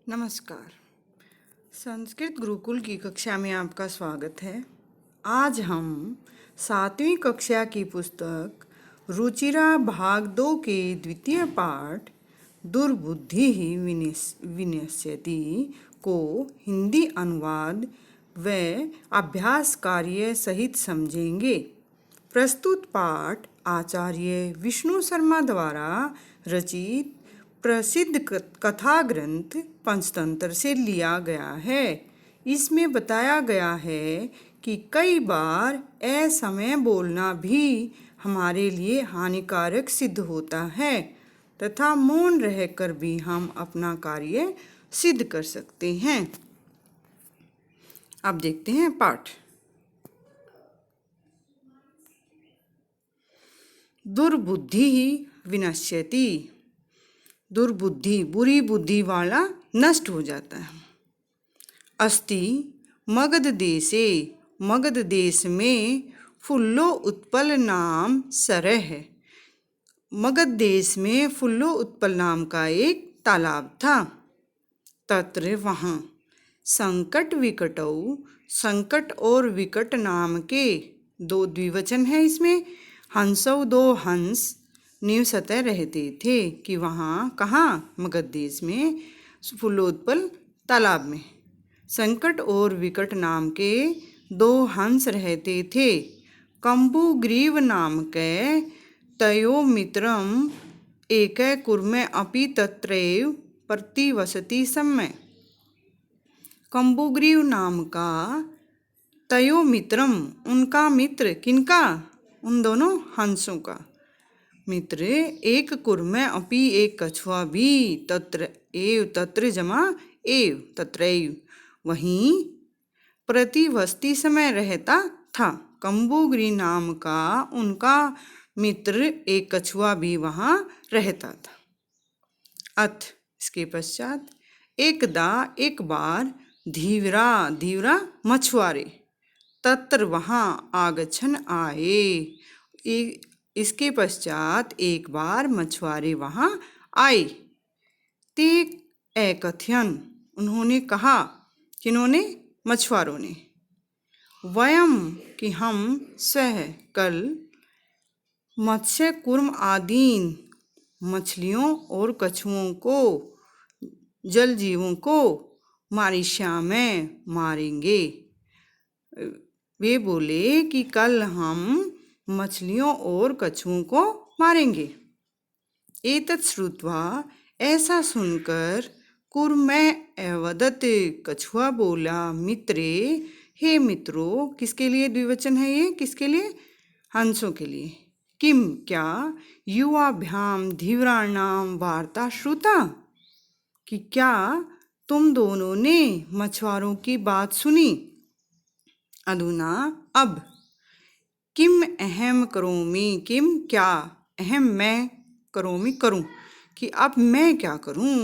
नमस्कार। संस्कृत गुरुकुल की कक्षा में आपका स्वागत है। आज हम 7वीं कक्षा की पुस्तक रुचिरा भाग 2 के द्वितीय पाठ दुर्बुद्धि ही विनश्यति को हिंदी अनुवाद व अभ्यास कार्य सहित समझेंगे। प्रस्तुत पाठ आचार्य विष्णु शर्मा द्वारा रचित प्रसिद्ध कथा ग्रंथ पंचतंत्र से लिया गया है। इसमें बताया गया है कि कई बार असमय बोलना भी हमारे लिए हानिकारक सिद्ध होता है तथा मौन रहकर भी हम अपना कार्य सिद्ध कर सकते हैं। अब देखते हैं पाठ। दुर्बुद्धि ही विनश्यति। दुर्बुद्धि, बुरी बुद्धि वाला नष्ट हो जाता है। अस्ति मगध देशे, मगध देश में फुल्लो उत्पल नाम सरह है। मगध देश में फुल्लो उत्पल नाम का एक तालाब था। तत्र वहाँ संकट विकटौ, संकट और विकट नाम के दो द्विवचन है इसमें। हंसौ, दो हंस निवसते रहते थे कि वहाँ कहाँ, मगध देश में फुल्लोत्पल तालाब में संकट और विकट नाम के दो हंस रहते थे। कंबुग्रीव नाम के तयो मित्रम एक कुर्मे अपि तत्रैव प्रतिवसति समय। कंबुग्रीव नाम का तयो मित्रम, उनका मित्र, किनका? उन दोनों हंसों का मित्र। एक कुर्मे अपि, एक कछुआ भी, तत्र एव, तत्र जमा एव, तत्रैव, वहीं प्रतिवसति समय रहता था। कंबुग्री नाम का उनका मित्र एक कछुआ भी वहाँ रहता था। अथ, इसके पश्चात, एकदा, एक बार, धीवरा, धीवरा मछुआरे, तत्र वहाँ, आगछन आए, इसके पश्चात एक बार मछुआरे वहाँ आए। ते एकथयन, उन्होंने कहा, किन्होंने? मछुआरों ने। वयम, कि हम, स्वह, कल, मत्स्य कुर्म आदीन, मछलियों और कछुओं को, जल जीवों को, मारिष्यामि, मारेंगे। वे बोले कि कल हम मछलियों और कछुओं को मारेंगे। एतत् श्रुत्वा, ऐसा सुनकर, कुर्मे अवदत्, कछुआ बोला, मित्रे, हे मित्रों, किसके लिए द्विवचन है ये? किसके लिए? हंसों के लिए। किम, क्या? युवाभ्याम धीवराणाम वार्ता श्रुता, कि क्या तुम दोनों ने मछुआरों की बात सुनी? अधुना, अब, किम अहम करोमि, किम क्या, अहम मैं, करोमि करूं, कि अब मैं क्या करूं?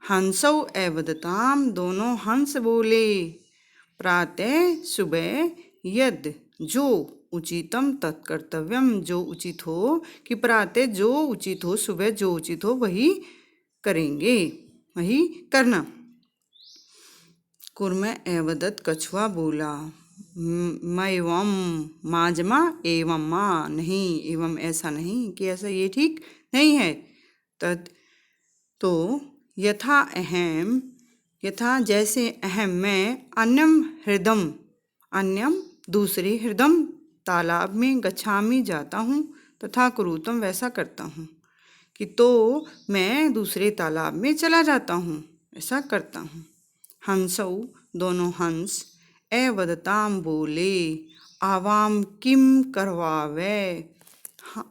हंसौ अवदताम, दोनों हंस बोले, प्रातः, सुबह, यद, जो, उचितम तत्कर्तव्यम, जो उचित हो, कि प्रातः जो उचित हो, सुबह जो उचित हो वही करेंगे, वही करना। कुर्मे अवदत, कछुआ बोला, मैवम, माजमा एवं माँ, नहीं, एवं ऐसा नहीं, कि ऐसा ये ठीक नहीं है। तत्, तो, यथा अहम, यथा जैसे, अहम मैं, अन्यम हृदम, अन्यम दूसरे, हृदम तालाब में, गच्छामि जाता हूँ, तथा कुरुतम वैसा करता हूँ, कि तो मैं दूसरे तालाब में चला जाता हूँ, ऐसा करता हूँ। हंसौ, दोनों हंस, अवदताम बोले, आवाम किम करवावे,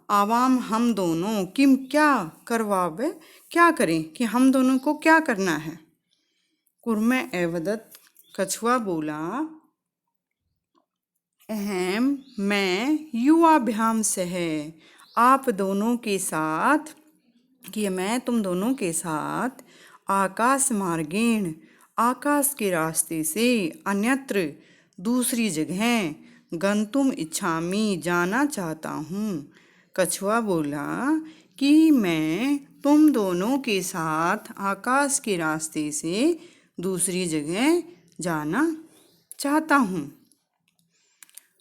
आवाम हम दोनों, किम क्या, करवावे क्या करें, कि हम दोनों को क्या करना है। कुर्मे अवदत, कछुआ बोला, अहम मैं, युवाभ्याम से है, आप दोनों के साथ, कि मैं तुम दोनों के साथ, आकाश मार्गेण, आकाश के रास्ते से, अन्यत्र, दूसरी जगह, गंतुम इच्छामि, जाना चाहता हूँ। कछुआ बोला कि मैं तुम दोनों के साथ आकाश के रास्ते से दूसरी जगह जाना चाहता हूँ।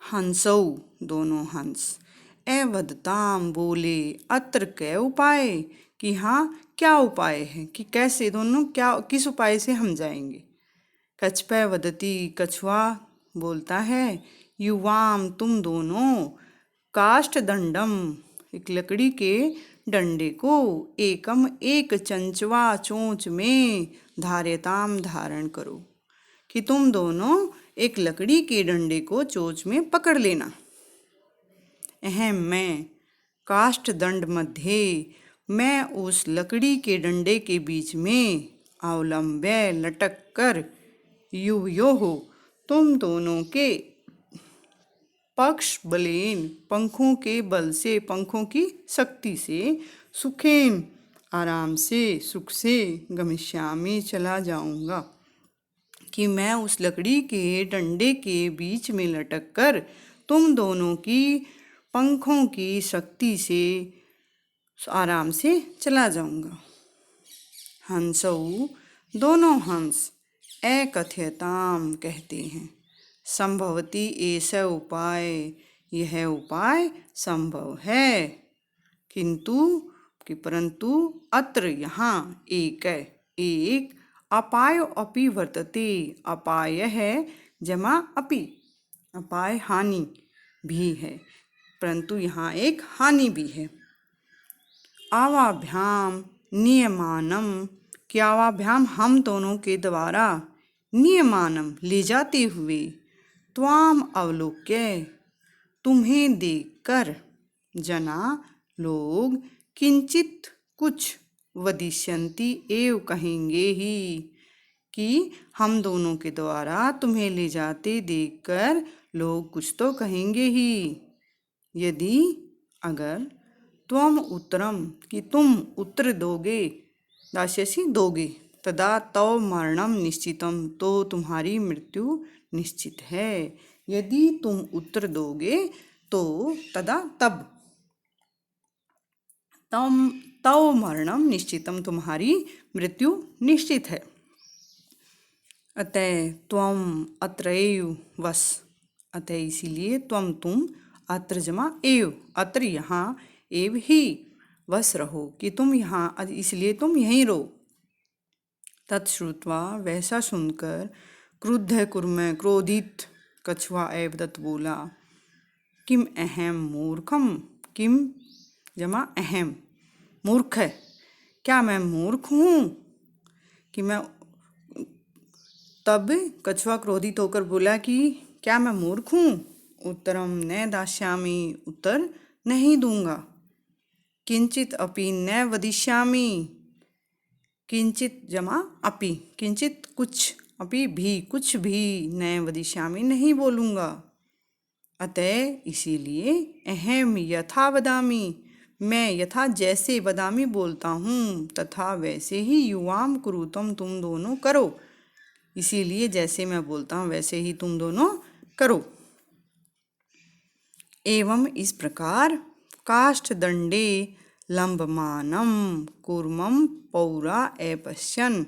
हंसौ दोनों हंस। वदताम बोले अत्र कै उपाय, कि हाँ क्या उपाय है, कि कैसे दोनों क्या किस उपाय से हम जाएंगे। कछपै वदती कछुआ बोलता है युवाम तुम दोनों काष्ठ दंडम एक लकड़ी के डंडे को एकम एक चंचवा चोंच में धार्यताम धारण करो, कि तुम दोनों एक लकड़ी के डंडे को चोंच में पकड़ लेना। अहम मैं काष्ठ दंड मध्य, मैं उस लकड़ी के डंडे के बीच में अवलंब्य लटक कर युवयोः तुम दोनों के पक्ष बलेन पंखों के बल से, पंखों की शक्ति से सुखेन आराम से सुख से गमिष्यामि चला जाऊंगा, कि मैं उस लकड़ी के डंडे के बीच में लटक कर तुम दोनों की पंखों की शक्ति से आराम से चला जाऊंगा। हंसौ दोनों हंस कथयताम कहते हैं संभवती ऐसा उपाय, यह उपाय संभव है, किंतु कि परंतु अत्र यहाँ एक अपाय अपि वर्तते, अपाय है जमा अपि, अपाय हानि भी है, परंतु यहाँ एक हानि भी है। आवाभ्याम नियमानम, कि आवाभ्याम हम दोनों के द्वारा नियमानम ले जाते हुए त्वाम अवलोक्य तुम्हें देखकर जना लोग किंचित कुछ वदिष्यन्ति एव कहेंगे ही, कि हम दोनों के द्वारा तुम्हें ले जाते देखकर लोग कुछ तो कहेंगे ही। यदि अगर त्वम उत्तरम, कि तुम उत्तर दोगे, दास्यसि दोगे, तदा तव मरणम निश्चितम, तो तुम्हारी मृत्यु निश्चित है। यदि तुम उत्तर दोगे तो तदा तब तव मरणम निश्चितम, तुम्हारी मृत्यु निश्चित है। अतः त्वम अत्रैव वस, अतः इसीलिए त्वम तुम अत्र जमा एव, अत्र यहाँ एव ही वस रहो, कि तुम यहाँ इसलिए तुम यहीं रहो। तत्श्रुत्वा वैसा सुनकर क्रुद्ध कुर्म क्रोधित कछुआ एवदत्त बोला किम अहम मूर्खम, किम जमा अहम मूर्ख है, क्या मैं मूर्ख हूँ, कि मैं तब कछुआ क्रोधित होकर बोला कि क्या मैं मूर्ख हूँ। उत्तरम न दास्यामि, उत्तर नहीं दूंगा। किंचित अपि न वदिष्यामि, किंचित जमा अपि, किंचित कुछ, अपि भी कुछ भी, न वदिष्यामि नहीं बोलूँगा। अतः इसीलिए अहम यथा वदामि, मैं यथा जैसे वदामि बोलता हूँ, तथा वैसे ही युवाम कुरुतम तुम दोनों करो, इसीलिए जैसे मैं बोलता हूँ वैसे ही तुम दोनों करो। एवं इस प्रकार काष्ठ दंडे लंबमानम कूर्मम पौरा अपश्यन्,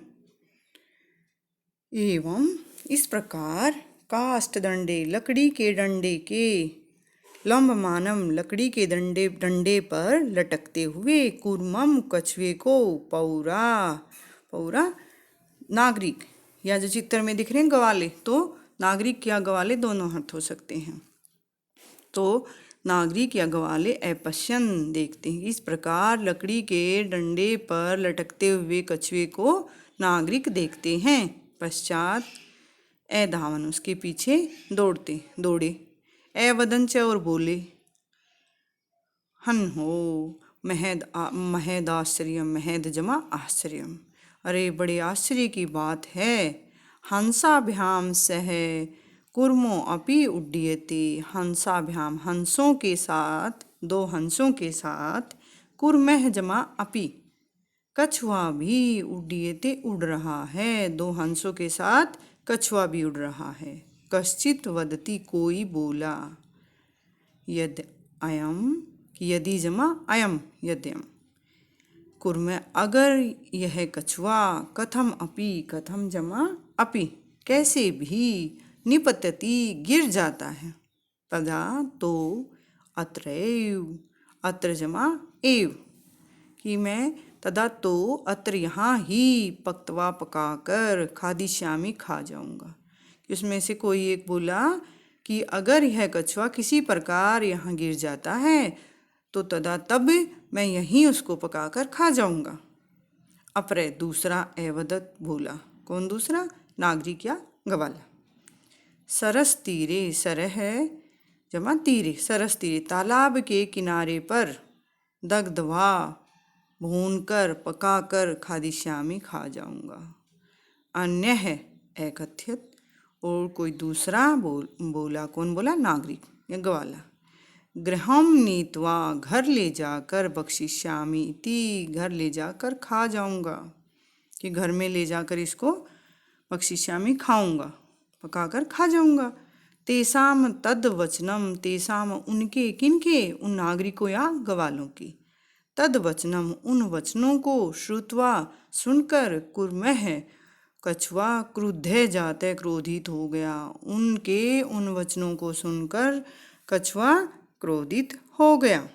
एवं इस प्रकार काष्ठ दंडे लकड़ी के डंडे के लंबमानम लकड़ी के डंडे पर लटकते हुए कूर्मम कछुए को पौरा, पौरा नागरिक, या जो चित्र में दिख रहे हैं गवाले, तो नागरिक या गवाले दोनों अर्थ हो सकते हैं। तो नागरिक या गवाले अपश्यन देखते हैं। इस प्रकार लकड़ी के डंडे पर लटकते हुए कछुए को नागरिक देखते हैं। पश्चात धावन उसके पीछे दौड़े वदंच और बोले हन हो महद आश्चर्यम, महद जमा आश्चर्यम, अरे बड़े आश्चर्य की बात है। हंसाभ्याम सह कुर्मो अपि उड्डीयते, हंसाभ्याम हंसों के साथ, दो हंसों के साथ, कुर्मः जमा अपि कछुआ भी उड्डीयते उड़ रहा है, दो हंसों के साथ कछुआ भी उड़ रहा है। कश्चित वदति कोई बोला यद अयम, यदि जमा अयम यद्यम, कुर्म अगर यह कछुआ, कथम अपि, कथम जमा अपि, कैसे भी, निपतति गिर जाता है, तदा तो, अत्रैव, अत्र जमा एव, कि मैं तदा तो अत्र यहाँ ही पक्तवा पकाकर खादिश्यामी खा जाऊंगा। उसमें से कोई एक बोला कि अगर यह कछुआ किसी प्रकार यहाँ गिर जाता है तो तदा तब मैं यहीं उसको पकाकर खा जाऊंगा। अपरे दूसरा एवदत बोला। कौन दूसरा? नागरिक या गवाला। सरस तीरे, सरह जमा तीरे, सरस तीरे, तालाब के किनारे पर, दग्धवा, भूनकर, पकाकर, खादिश्यामी खा जाऊंगा। अन्य है एकथित, और कोई दूसरा बोला। कौन बोला? नागरिक या गवाला। गृहम नीत्वा, घर ले जाकर, बक्षिष्यामि इति, घर ले जाकर खा जाऊंगा, कि घर में ले जाकर इसको बक्षिष्यामि खाऊंगा, पकाकर खा जाऊंगा। तेसाम तद वचनम, तेसाम उनके, किनके? उन नागरिकों या गवालों की। तद वचनम उन वचनों को, श्रुत्वा सुनकर, कुर्मः कछुआ, क्रुद्ध जाते क्रोधित हो गया। उनके उन वचनों को सुनकर कछुआ क्रोधित हो गया।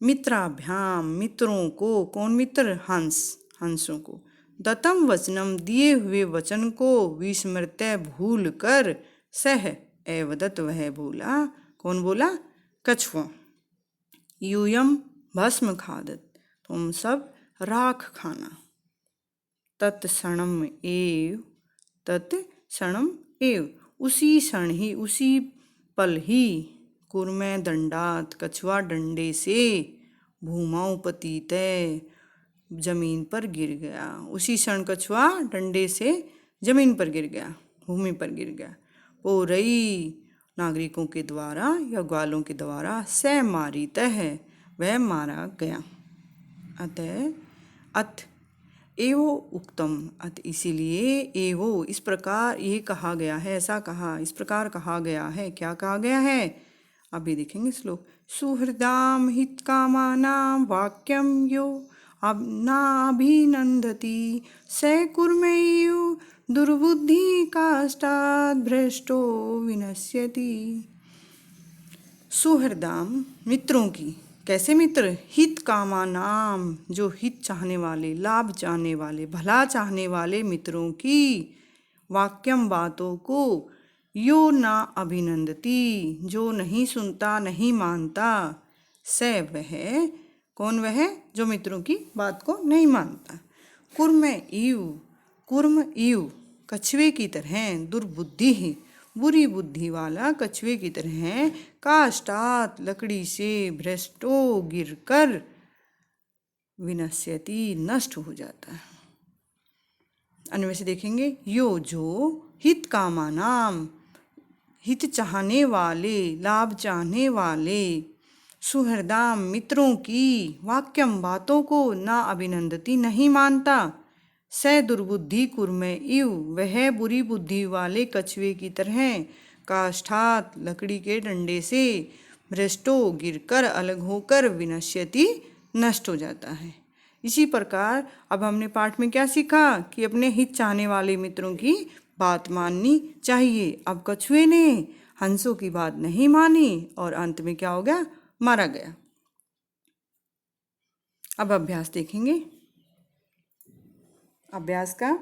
मित्राभ्याम, मित्रों को। कौन मित्र? हंस, हंसों को। दत्तम वचनम, दिए हुए वचन को, विस्मृत्य भूल कर, सह एवदत, वह बोला। कौन बोला? कछुआ। यूयम भस्म खादत, तुम सब राख खाना। तत्क्षणम एव, तत्क्षणम एव, उसी क्षण ही, उसी पल ही, कुर्मे दंडात, कछुआ डंडे से, भूमाऊ पतितः, जमीन पर गिर गया। उसी क्षण कछुआ डंडे से जमीन पर गिर गया, भूमि पर गिर गया। पोरई, नागरिकों के द्वारा या ग्वालों के द्वारा, स मारितः, वह मारा गया। अतः अथ एवो उक्तम, अत इसीलिए, एवो इस प्रकार ये कहा गया है, ऐसा कहा, इस प्रकार कहा गया है। क्या कहा गया है? अभी देखेंगे श्लोक। सुहृदाम हितकामानां वाक्यम यो नाभिनंदति, स कुर्मैव दुर्बुद्धि काष्ठात् भ्रष्टो विनश्यति। सुहृदाम, मित्रों की। कैसे मित्र? हित कामा नाम, जो हित चाहने वाले, लाभ चाहने वाले, भला चाहने वाले मित्रों की, वाक्यम, बातों को, यो ना अभिनंदती, जो नहीं सुनता, नहीं मानता, स वह, कौन वह? जो मित्रों की बात को नहीं मानता। कुर्म इव, कुर्म इव, कछुए की तरह, दुर्बुद्धि ही, बुरी बुद्धि वाला कछुए की तरह, काष्ठात्, लकड़ी से, भ्रष्टो, गिरकर, विनश्यति, नष्ट हो जाता है। अन्य में से देखेंगे। यो, जो, हित कामा नाम, हित चाहने वाले, लाभ चाहने वाले, सुहृदाम, मित्रों की, वाक्यम, बातों को, ना अभिनंदती, नहीं मानता, स दुर्बुद्धि कुर्मे इव, वह बुरी बुद्धि वाले कछुए की तरह, काष्ठात, लकड़ी के डंडे से, भ्रष्टो, गिरकर, अलग होकर, विनश्यति, नष्ट हो जाता है। इसी प्रकार अब हमने पाठ में क्या सीखा? कि अपने हित चाहने वाले मित्रों की बात माननी चाहिए। अब कछुए ने हंसों की बात नहीं मानी और अंत में क्या हो गया? मारा गया। अब अभ्यास देखेंगे। अभ्यास का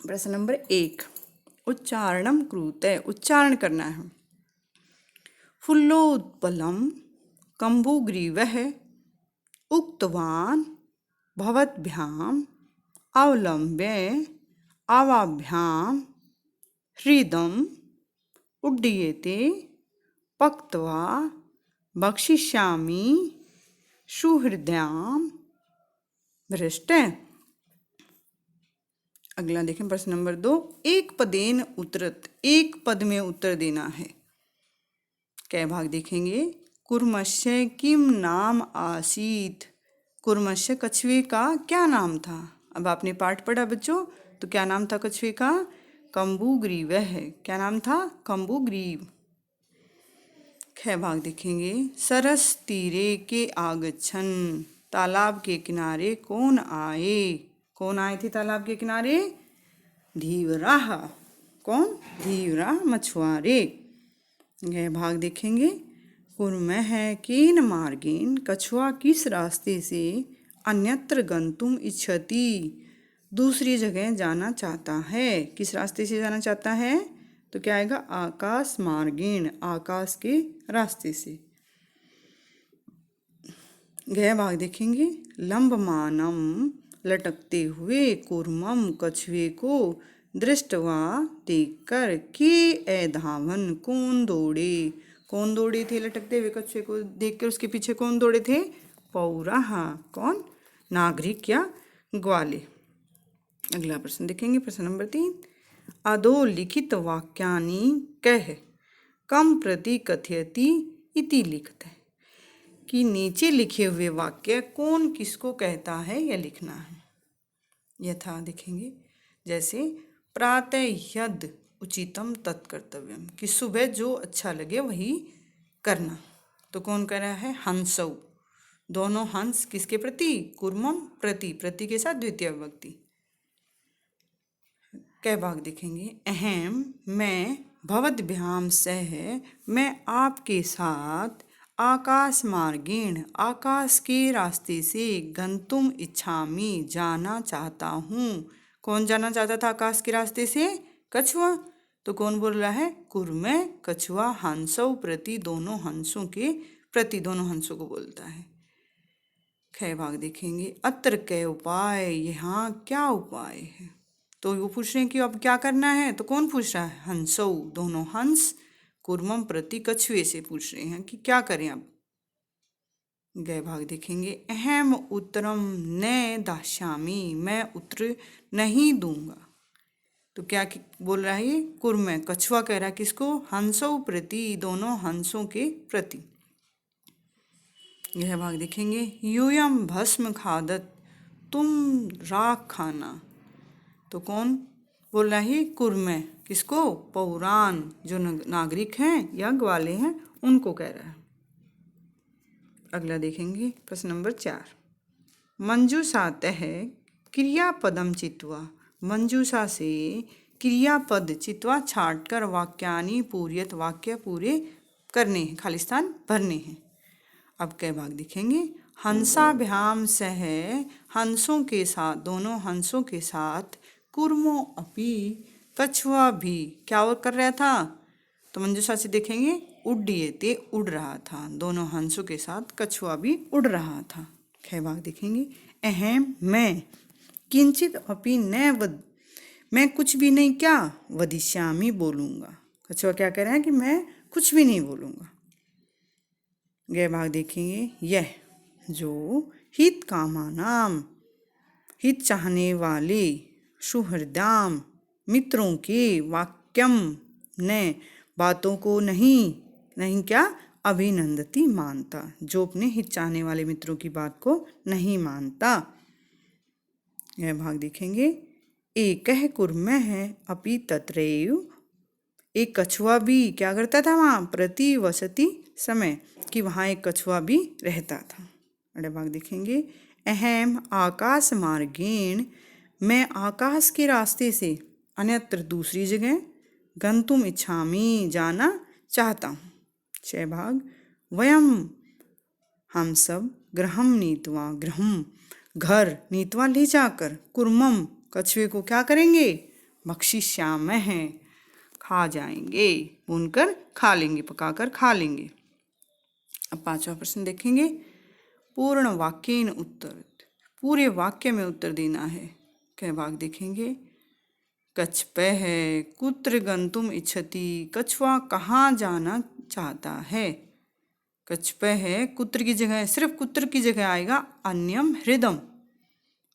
प्रश्न नंबर 1, उच्चारणम कृते, उच्चारण करना है। फुल्लोत्पलम कम्बुग्रीवः उक्तवान् भवद्भ्याम् अवलम्ब्य आवाभ्याम् हृदम् उड्डीयते पक्त्वा भक्षिष्यामि सुहृद्याम् भ्रष्ट। अगला देखें प्रश्न नंबर 2, एक पदेन उत्तरत, एक पद में उत्तर देना है। कै भाग देखेंगे। कुर्मस्य किम नाम आसीत, कुर्मस्य कछुए का क्या नाम था। अब आपने पाठ पढ़ा बच्चों, तो क्या नाम था कछुए का? कम्बुग्रीव है। क्या नाम था? कम्बुग्रीव। ख भाग देखेंगे। सरस तीरे के आगच्छन, तालाब के किनारे कौन आए। कौन आए थे तालाब के किनारे? धीवराह। कौन? धीवराह मछुआरे। यह भाग देखेंगे। कुर्मः केन मार्गेण, कछुआ किस रास्ते से अन्यत्र गंतुम इच्छति, दूसरी जगह जाना चाहता है। किस रास्ते से जाना चाहता है? तो क्या आएगा? आकाश मार्गेण, आकाश के रास्ते से। गया भाग देखेंगे। लंबमानम, लटकते हुए, कूर्मम, कछुए को, दृष्टवा, देखकर, के धावन, कौन दौड़े। कौन दौड़े थे लटकते हुए कछुए को देखकर? उसके पीछे कौन दौड़े थे? पौराहा। कौन? नागरिक या ग्वाले। अगला प्रश्न देखेंगे। प्रश्न नंबर 3। अधोलिखित वाक्यानि कह कम प्रति कथयति इति लिखत है, कि नीचे लिखे हुए वाक्य कौन किसको कहता है यह लिखना है। यथा देखेंगे। जैसे प्रातः यद उचितम तत्कर्तव्यम, कि सुबह जो अच्छा लगे वही करना। तो कौन कह रहा है? हंसौ। दोनों हंस किसके प्रति? कुर्मम प्रति, प्रति के साथ द्वितीय विभक्ति। कै भाग देखेंगे। अहम, मैं, भवद्भ्याम सह, मैं आपके साथ, आकाश मार्गेण, आकाश के रास्ते से, गंतुम इच्छामि, जाना चाहता हूँ। कौन जाना चाहता था आकाश के रास्ते से? कछुआ। तो कौन बोल रहा है? कुर्मः, कछुआ, हंसौ प्रति, दोनों हंसों के प्रति, दोनों हंसों को बोलता है। ख भाग देखेंगे। अत्र कै उपाय, यहाँ क्या उपाय है। तो वो पूछ रहे हैं कि अब क्या करना है। तो कौन पूछ रहा है? हंसौ, दोनों हंस, कुर्मम प्रति, कछुए से पूछ रहे हैं कि क्या करें अब। गए भाग देखेंगे। अहम उत्तरम न दास्यामि, मैं उत्तर नहीं दूंगा। तो क्या बोल रहा है ये? कुर्म, कछुआ कह रहा है किसको? हंसौ प्रति, दोनों हंसों के प्रति। यह भाग देखेंगे। यूयम भस्म खादत, तुम राख खाना। तो कौन बोल रहा है? कुर्म, किसको? पौराण, जो नागरिक हैं या ग्वाले हैं उनको कह रहा है। अगला देखेंगे। प्रश्न नंबर 4। मंजूषातः क्रियापदम चित्वा, मंजूषा से क्रियापद चित्वा छाट कर वाक्यानि पूर्यत, वाक्य पूरे करने हैं, खाली स्थान भरने हैं। अब कै भाग दिखेंगे। हंसाभ्याम सह, हंसों के साथ, दोनों हंसों के साथ, कुर्मो अपि, कछुआ भी क्या कर रहा था? तो मंजूषा से देखेंगे। उड्डीयते, उड़ रहा था, दोनों हंसों के साथ कछुआ भी उड़ रहा था। ख भाग देखेंगे। अहम, मैं, किंचित अपि न वद, मैं कुछ भी नहीं क्या? वदिष्यामि, बोलूँगा। कछुआ क्या कह रहा है? कि मैं कुछ भी नहीं बोलूँगा। गए भाग देखेंगे। यह, जो, हित कामानाम, हित चाहने वाले, सुहृदाम, मित्रों के, वाक्यम ने, बातों को नहीं क्या? अभिनंदती, मानता, जो अपने हित चाहने वाले मित्रों की बात को नहीं मानता। यह भाग देखेंगे। एकह कुर्मः अपि तत्रैव, एक कछुआ भी क्या करता था वहाँ? प्रति वसति समय, कि वहाँ एक कछुआ भी रहता था। अगला भाग देखेंगे। अहम आकाश मार्गेण, मैं आकाश के रास्ते से, अन्यत्र दूसरी जगह, गंतुम इच्छामि, जाना चाहता हूँ। 6 भाग। वयम, हम सब, गृहम नीत्वा, गृहम, घर, नीत्वा ले जाकर, कुर्मम, कछुए को क्या करेंगे? भक्षिष्यामः, खा जाएंगे, भूनकर खा लेंगे, पकाकर खा लेंगे। अब 5वां प्रश्न देखेंगे। पूर्ण वाक्येन उत्तर, पूरे वाक्य में उत्तर देना है। कै भाग देखेंगे। कछपः कुत्र गंतुम इच्छति, कछुआ कहाँ जाना चाहता है। कछपः कुत्र की जगह, सिर्फ कुत्र की जगह आएगा अन्यम हृदम,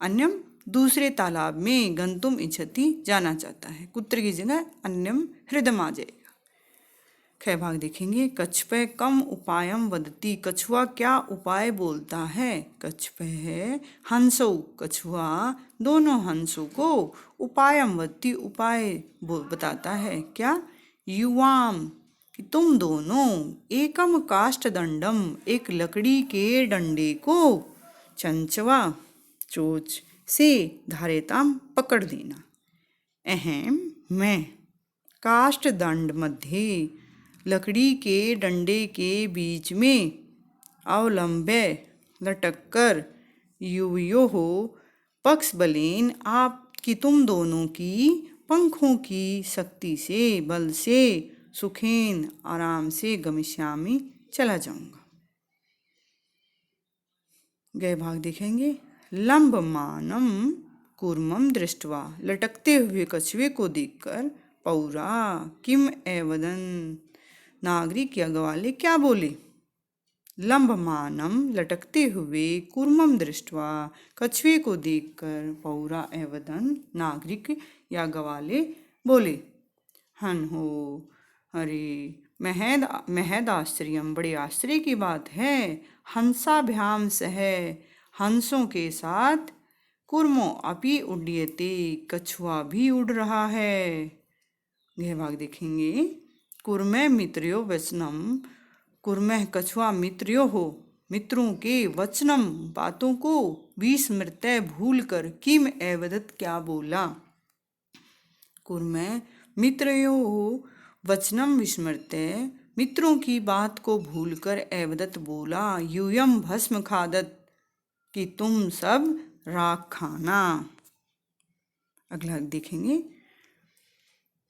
अन्यम दूसरे तालाब में, गंतुम इच्छति जाना चाहता है, कुत्र की जगह अन्यम हृदम आ जाएगा। ख भाग देखेंगे। कछपः कम उपायम वदति, कछुआ क्या उपाय बोलता है। कछपः हंसौ, कछुआ दोनों हंसों को, उपायम वदति, उपाय बताता है। क्या? युवाम, कि तुम दोनों एकम काष्ठदंडम, एक लकड़ी के डंडे को, चंचवा, चोच से धारेताम पकड़ देना। अहम, मैं, काष्ठदंड मध्ये, लकड़ी के डंडे के बीच में, अवलंब्य, लटक कर, युवयोः, पक्ष बलेन, आपकी तुम दोनों की पंखों की शक्ति से, बल से, सुखेन, आराम से, गमिष्यामि, चला जाऊंगा। गए भाग देखेंगे। लंबमानम कूर्मम दृष्ट्वा, लटकते हुए कछुए को देखकर, पौरा किम एवदन, नागरिक या ग्वाले क्या बोले। लंबमानम, लटकते हुए, कूर्मम दृष्ट्वा, कछुए को देखकर, पौरा एवदन, नागरिक या ग्वाले बोले, हन हो, अरे महद आश्चर्यम, बड़े आश्चर्य की बात है, हंसाभ्याम सह, हंसों के साथ, कुर्मो अपि उड्डयते, कछुआ भी उड़ रहा है। यह भाग देखेंगे। कुर्मे मित्र्यो वचनम, कुर्मे कछुआ मित्र्यो हो, मित्रों के वचनम, बातों को, विस्मृत्य भूल कर, किम एवदत क्या बोला। कुर्मे मित्रयो वचनम विस्मृत्य, मित्रों की बात को भूलकर, एवदत बोला, यूयम भस्म खादत, कि तुम सब राख खाना। अगला देखेंगे।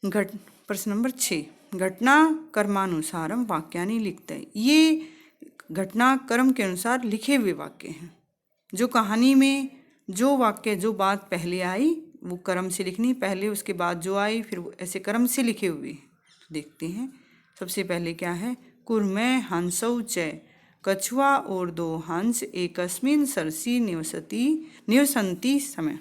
प्रश्न नंबर 6, घटना कर्मानुसारम वाक्यानि लिखते हैं। ये घटना कर्म के अनुसार लिखे हुए वाक्य हैं। जो कहानी में जो वाक्य, जो बात पहले आई वो कर्म से लिखनी, पहले उसके बाद जो आई फिर ऐसे कर्म से लिखे हुए। देखते हैं। सबसे पहले क्या है। कुर्मे हंसौ च, कछुआ और दो हंस एकस्मिन सरसी निवसंती समय,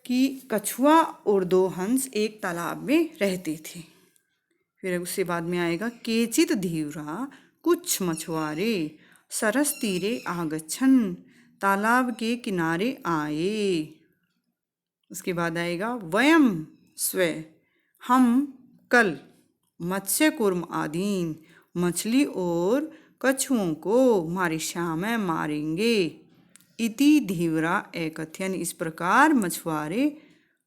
कि कछुआ और दो हंस एक तालाब में रहते थे। फिर उससे बाद में आएगा केचित धीवरा, कुछ मछुआरे, सरस तीरे आगच्छन, तालाब के किनारे आए। उसके बाद आएगा वयम स्व, हम कल, मत्स्य कुर्म आदीन, मछली और कछुओं को मारिष्यामः मारेंगे। इति धीवरा एकथयन, इस प्रकार मछुआरे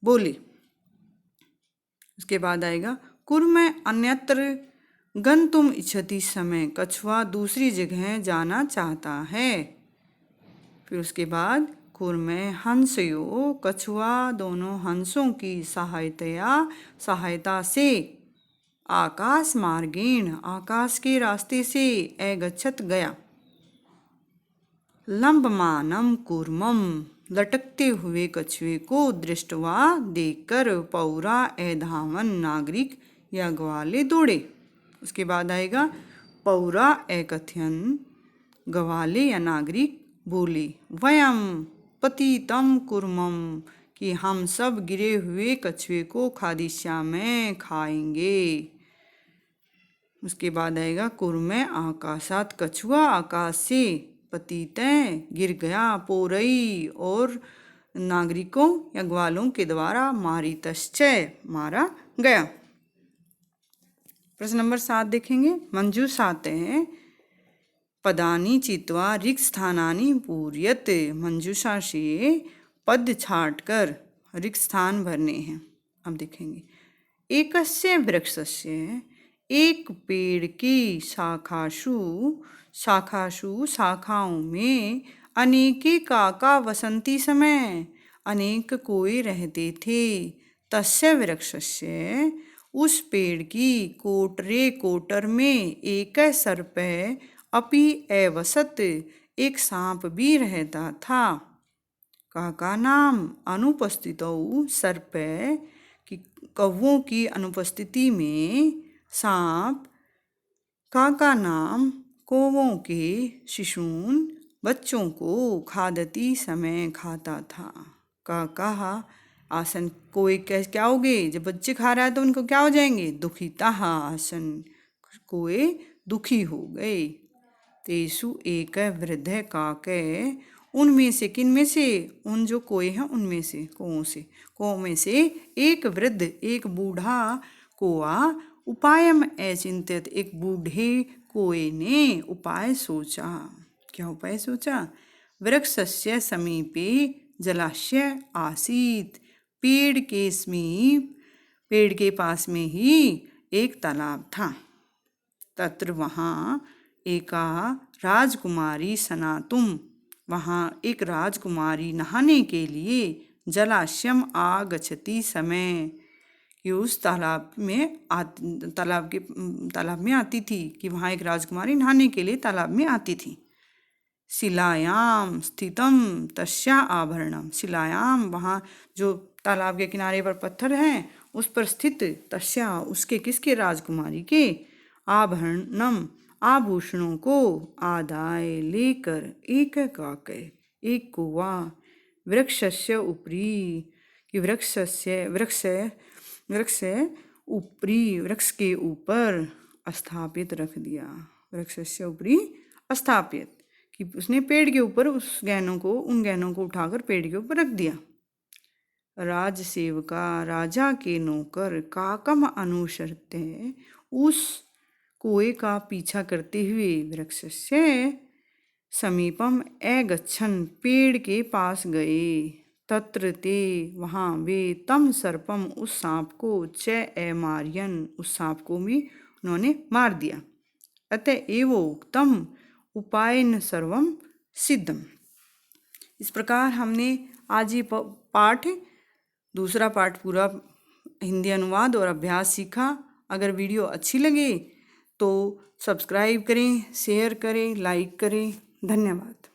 बोले। उसके बाद आएगा कुर्म अन्यत्र गंतुम इच्छति समय, कछुआ दूसरी जगह जाना चाहता है। फिर उसके बाद कुर्मे हंसयो, कछुआ दोनों हंसों की सहायता से, आकाश मार्गेण, आकाश के रास्ते से, अगच्छत गया। लंबमानम कूर्मम, लटकते हुए कछुए को, दृष्टवा देखकर, पौरा एधावन, नागरिक या ग्वाले दौड़े। उसके बाद आएगा पौरा एकथयन, ग्वाले या नागरिक बोले, वयम पतितम कूर्मम, कि हम सब गिरे हुए कछुए को खादिष्यामः खाएंगे। उसके बाद आएगा कुर्मे आकाशात, कछुआ आकाश से, पतितः गिर गया, पोरई और नागरिकों या ग्वालों के द्वारा, मारितश्चय मारा गया। प्रश्न नंबर 7 देखेंगे। मंजूषा आते हैं। पदानी चित्वा रिक्त स्थानानि पूर्यत, मंजूषा से पद छाट कर रिक्त स्थान भरने हैं। अब देखेंगे। एकस्य वृक्षस्य, एक पेड़ की शाखाओं में, अनेके काका वसंती समय, अनेक कोए रहते थे। तस्य वृक्षस्य, उस पेड़ की, कोटरे कोटर में, एक सर्प अपि एवसत, एक सांप भी रहता था। काका नाम अनुपस्थितौ सर्प, कि कौवों की अनुपस्थिति में सांप, काका नाम कौवों के, शिशून बच्चों को, खादती समय खाता था। काका आसन, कोई क्या हो गए, जब बच्चे खा रहा है तो उनको क्या हो जाएंगे, दुखिता आसन, कोई दुखी हो गए। तेसु एक वृद्ध काके, उनमें से, किन में से, उन जो कोए हैं उनमें से, कौओं में से एक वृद्ध, एक बूढ़ा कौआ उपायम अचिंत्यत, एक बूढ़े कोए ने उपाय सोचा। क्या उपाय सोचा? वृक्षस्य समीपे जलाशय आसीत, पेड़ के समीप, पेड़ के पास में ही एक तालाब था। तत्र वहाँ एका राजकुमारी सनातुम, वहाँ एक राजकुमारी नहाने के लिए जलाशयम आगच्छति समय, कि उस तालाब में आती थी, कि वहाँ एक राजकुमारी नहाने के लिए तालाब में आती थी। शिलायाम स्थितम तस्या आभरणम, शिलायाम वहाँ जो तालाब के किनारे पर पत्थर हैं उस पर स्थित, तस्या उसके, किसके? राजकुमारी के, आभरणम आभूषणों को, आदाय लेकर, एक कुआ, वृक्षस्य ऊपरी, कि वृक्ष ऊपरी, वृक्ष के ऊपर स्थापित रख दिया। वृक्षस्य ऊपरी स्थापित, कि उसने पेड़ के ऊपर उन गहनों को उठाकर पेड़ के ऊपर रख दिया। राजसेवका, राजा के नौकर, काकम अनुसरते, उस कुएं का पीछा करते हुए, वृक्षस्य समीपम अगच्छन्, पेड़ के पास गए। तत्र ते, वहाँ वे, तम सर्पम, उस सांप को, च अमार्यन, उस सांप को भी उन्होंने मार दिया। अतएव उक्तम उपायन सर्वम सिद्धम। इस प्रकार हमने आज ये पाठ, दूसरा पाठ पूरा हिंदी अनुवाद और अभ्यास सीखा। अगर वीडियो अच्छी लगे तो सब्सक्राइब करें, शेयर करें, लाइक करें। धन्यवाद।